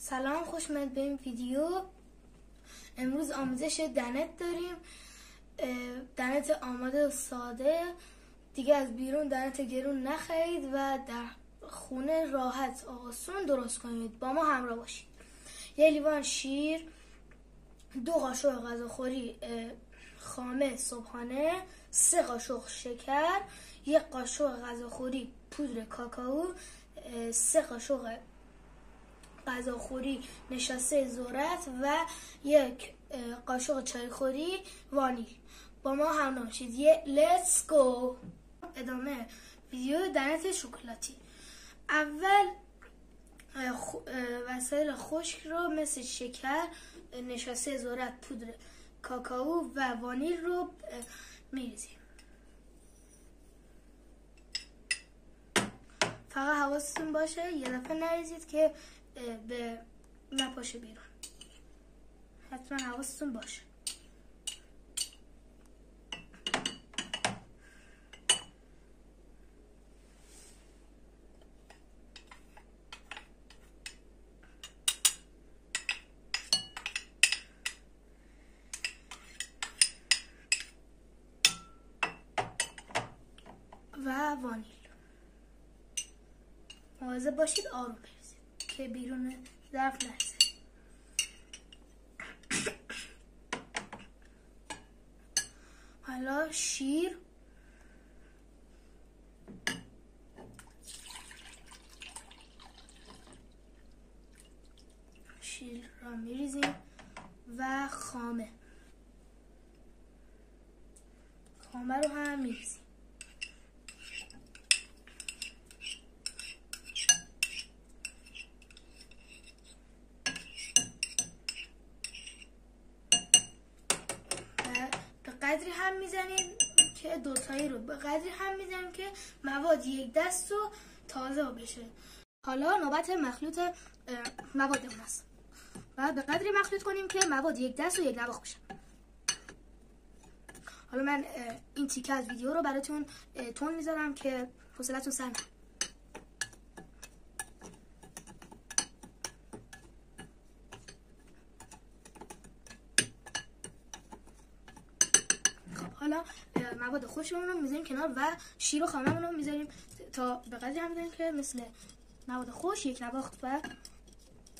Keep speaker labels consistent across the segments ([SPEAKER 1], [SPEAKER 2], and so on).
[SPEAKER 1] سلام، خوش اومد به این ویدیو. امروز آموزش دنت داریم. دنت آماده و ساده، دیگه از بیرون دنت گرون نخرید و در خونه راحت آسون درست کنید. با ما همراه باشید. یه لیوان شیر، 2 قاشق غذاخوری خامه صبحانه، 3 قاشق شکر، 1 قاشق غذاخوری پودر کاکائو، 3 قاشق غذاخوری نشاسته ذرت و 1 قاشق چایخوری وانیل. با ما همراه باشید. لیتس گو. ادامه ویدیو دنت شکلاتی. اول وسایل خشک رو مثل شکر نشاسته ذرت، پودر کاکائو و وانیل رو میریزیم. فقط حواستون باشه یه دفعه نریزید که به نپاشه بیرون. حتما حواستون باشه. و وانیل. مواظب باشید آروم بریزید که بیرون ظرف نریزه. حالا شیر را میریزیم و خامه رو هم میریزیم. قدری هم میزنیم که دوتایی رو به قدری هم میزنیم که مواد یک دست و تازه بشه. حالا نوبت مخلوط موادمون است. و به قدری مخلوط کنیم که مواد یک دست و یک نواخت بشه. حالا من این تیکه از ویدیو رو براتون تون میذارم که حوصلتون سر نره. حالا مواد خشکمون رو میذاریم کنار و شیر و خامه‌مون رو میذاریم تا به قدری هم میذاریم که مثل مواد خشک یک نواخت و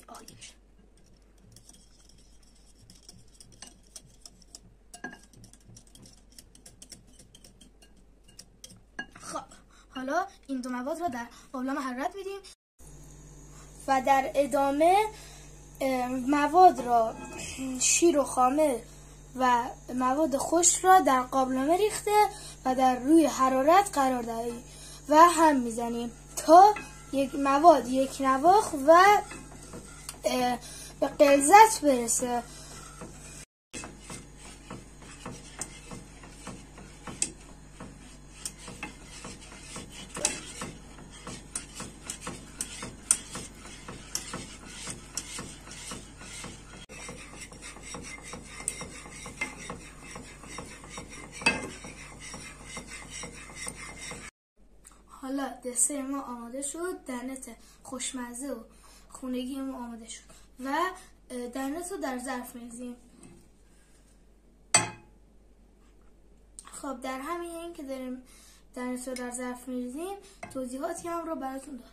[SPEAKER 1] عالی بشه. خب حالا این دو مواد رو در قابلمه حرارت میدیم و در ادامه مواد را شیر و خامه و مواد خشک را در قابلمه ریخته و در روی حرارت قرار دهیم و هم میزنیم تا مواد یک نواخت و به غلظت برسه. حالا دسر ما آماده شد. دنت خوشمزه و خونگی ما آماده شد و دنت رو در ظرف میریزیم. خب در همین این که داریم دنت رو در ظرف میریزیم توضیحاتی هم رو براتون دارم.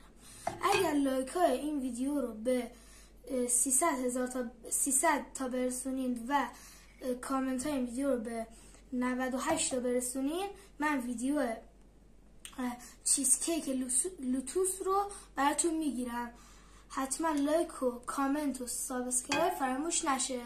[SPEAKER 1] اگر لایک های این ویدیو رو به 300 تا برسونید و کامنت های این ویدیو رو به 98 تا برسونید، من ویدیو چیزکیک لوتوس رو براتون میگیرم. حتما لایک و کامنت و سابسکرایب فراموش نشه.